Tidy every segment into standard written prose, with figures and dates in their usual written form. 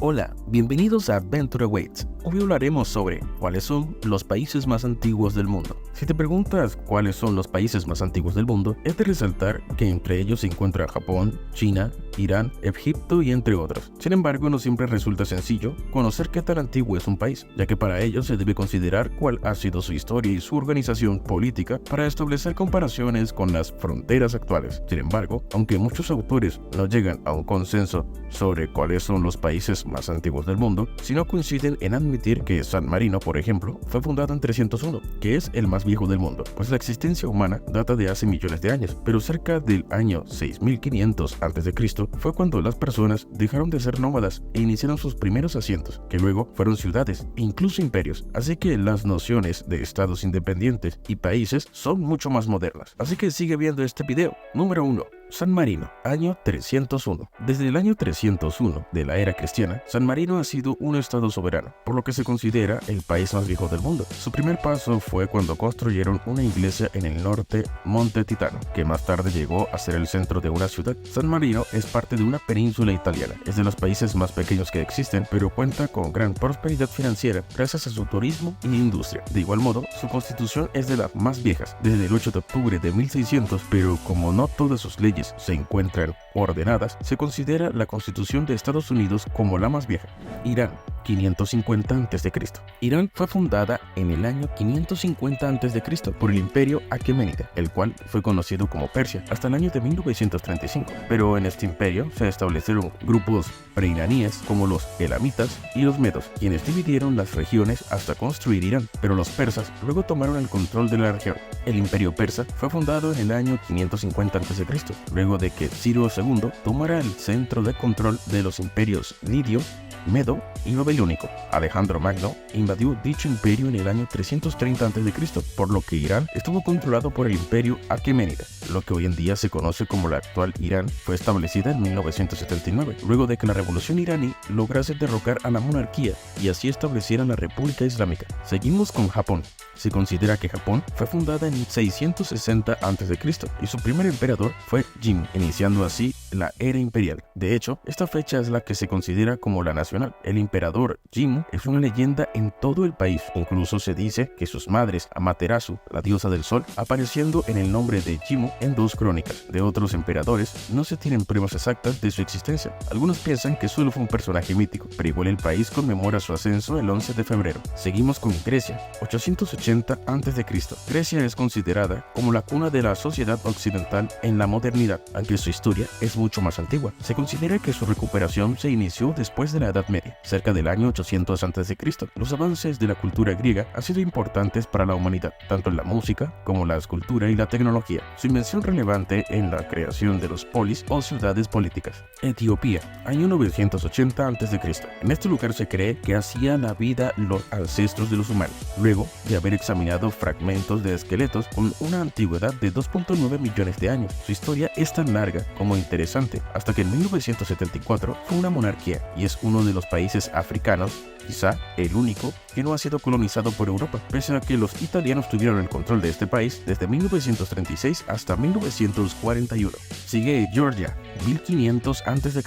Hola, bienvenidos a Adventure Awaits. Hoy hablaremos sobre cuáles son los países más antiguos del mundo. Si te preguntas cuáles son los países más antiguos del mundo, es de resaltar que entre ellos se encuentran Japón, China, Irán, Egipto y entre otros. Sin embargo, no siempre resulta sencillo conocer qué tan antiguo es un país, ya que para ello se debe considerar cuál ha sido su historia y su organización política para establecer comparaciones con las fronteras actuales. Sin embargo, aunque muchos autores no llegan a un consenso sobre cuáles son los países más antiguos del mundo, si no coinciden en admitir que San Marino, por ejemplo, fue fundado en 301, que es el más viejo del mundo, pues la existencia humana data de hace millones de años, pero cerca del año 6500 a.C. fue cuando las personas dejaron de ser nómadas e iniciaron sus primeros asientos, que luego fueron ciudades e incluso imperios, así que las nociones de estados independientes y países son mucho más modernas. Así que sigue viendo este video. Número 1. San Marino, año 301. Desde el año 301 de la era cristiana, San Marino ha sido un estado soberano, por lo que se considera el país más viejo del mundo. Su primer paso fue cuando construyeron una iglesia en el norte Monte Titano, que más tarde llegó a ser el centro de una ciudad. San Marino es parte de una península italiana. Es de los países más pequeños que existen, pero cuenta con gran prosperidad financiera gracias a su turismo y industria. De igual modo, su constitución es de las más viejas, desde el 8 de octubre de 1600, pero como no todas sus leyes se encuentran ordenadas, se considera la Constitución de Estados Unidos como la más vieja. Irán, 550 a.C. Irán fue fundada en el año 550 a.C. por el Imperio Aqueménida, el cual fue conocido como Persia hasta el año de 1935. Pero en este imperio se establecieron grupos preiraníes como los elamitas y los medos, quienes dividieron las regiones hasta construir Irán, pero los persas luego tomaron el control de la región. El Imperio Persa fue fundado en el año 550 a.C., luego de que Ciro II tomara el centro de control de los imperios lidio, medo y babilónico. Alejandro Magno invadió dicho imperio en el año 330 a.C., por lo que Irán estuvo controlado por el imperio Aqueménida. Lo que hoy en día se conoce como la actual Irán fue establecida en 1979, luego de que la revolución iraní lograse derrocar a la monarquía y así estableciera la República Islámica. Seguimos con Japón. Se considera que Japón fue fundada en 660 a.C. y su primer emperador fue Jin, iniciando así la era imperial. De hecho, esta fecha es la que se considera como la nacional. El emperador Jin es una leyenda en todo el país. Incluso se dice que sus madres, Amaterasu, la diosa del sol, apareciendo en el nombre de Jimmu en dos crónicas. De otros emperadores no se tienen pruebas exactas de su existencia. Algunos piensan que solo fue un personaje mítico, pero igual el país conmemora su ascenso el 11 de febrero. Seguimos con Grecia, 880 a.C. Grecia es considerada como la cuna de la sociedad occidental en la modernidad, aunque su historia es mucho más antigua. Se considera que su recuperación se inició después de la Edad Media, cerca del año 800 a.C. Los avances de la cultura griega han sido importantes para la humanidad, tanto en la música como la escultura y la tecnología. Su invención relevante en la creación de los polis o ciudades políticas. Etiopía, año 980 a.C. En este lugar se cree que hacían la vida los ancestros de los humanos, luego de haber examinado fragmentos de esqueletos con una antigüedad de 2.9 millones de años. Su historia es tan larga como interesante, hasta que en 1974 fue una monarquía y es uno de los países africanos, quizá el único, que no ha sido colonizado por Europa, pese a que los italianos tuvieron el control de este país desde 1936 hasta 1941. Sigue Georgia, 1500 a.C.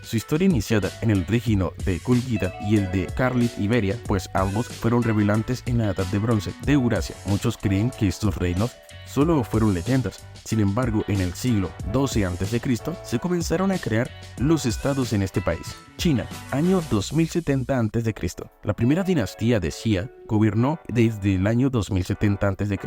Su historia iniciada en el régimen de Cúlquida y el de Carlit Iberia, pues ambos fueron rebelantes en la Edad de Bronce de Eurasia. Muchos creen que estos reinos solo fueron leyendas. Sin embargo, en el siglo XII a.C. se comenzaron a crear los estados en este país. China, año 2070 a.C. La primera dinastía de Xia gobernó desde el año 2070 a.C.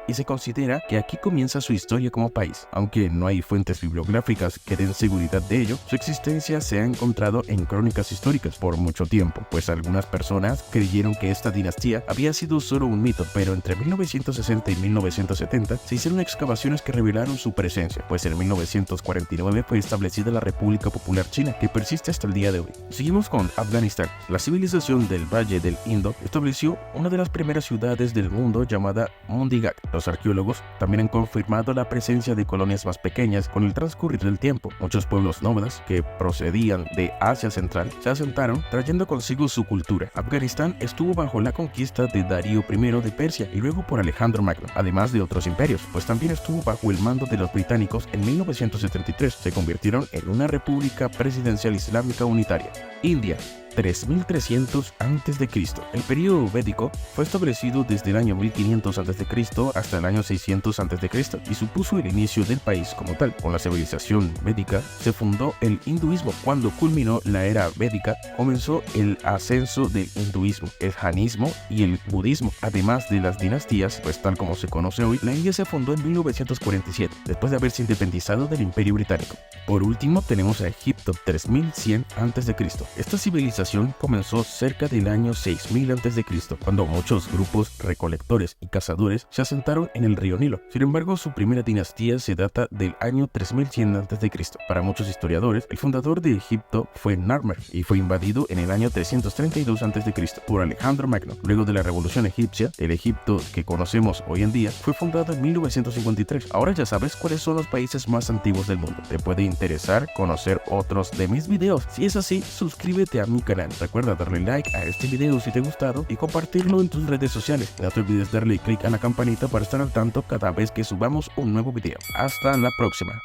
y se considera que aquí comienza su historia como país. Aunque no hay fuentes bibliográficas que den seguridad de ello, su existencia se ha encontrado en crónicas históricas por mucho tiempo, pues algunas personas creyeron que esta dinastía había sido solo un mito, pero entre 1960 y 1970 se hicieron excavaciones que revelaron su presencia, pues en 1949 fue establecida la República Popular China, que persiste hasta el día de hoy. Seguimos con Afganistán. La civilización del Valle del Indo estableció una de las primeras ciudades del mundo llamada Mundigat. Los arqueólogos también han confirmado la presencia de colonias más pequeñas con el transcurrir del tiempo. Muchos pueblos nómadas que procedían de Asia Central se asentaron trayendo consigo su cultura. Afganistán estuvo bajo la conquista de Darío I de Persia y luego por Alejandro Magno, además de otros imperios, pues también estuvo bajo el mando de los británicos en 1973. Se convirtieron en una república presidencial islámica unitaria. India, 3300 a.C. El periodo védico fue establecido desde el año 1500 a.C. hasta el año 600 a.C. y supuso el inicio del país como tal. Con la civilización védica se fundó el hinduismo. Cuando culminó la era védica, comenzó el ascenso del hinduismo, el jainismo y el budismo. Además de las dinastías, pues tal como se conoce hoy, la India se fundó en 1947, después de haberse independizado del Imperio Británico. Por último, tenemos a Egipto, 3100 a.C. Esta civilización comenzó cerca del año 6000 a.C., cuando muchos grupos recolectores y cazadores se asentaron en el río Nilo. Sin embargo, su primera dinastía se data del año 3100 a.C. Para muchos historiadores, el fundador de Egipto fue Narmer y fue invadido en el año 332 a.C. por Alejandro Magno. Luego de la Revolución Egipcia, el Egipto que conocemos hoy en día fue fundado en 1953. Ahora ya sabes cuáles son los países más antiguos del mundo. Te puede interesar conocer otros de mis videos. Si es así, suscríbete a mi canal. Recuerda darle like a este video si te ha gustado y compartirlo en tus redes sociales. No te olvides darle click a la campanita para estar al tanto cada vez que subamos un nuevo video. Hasta la próxima.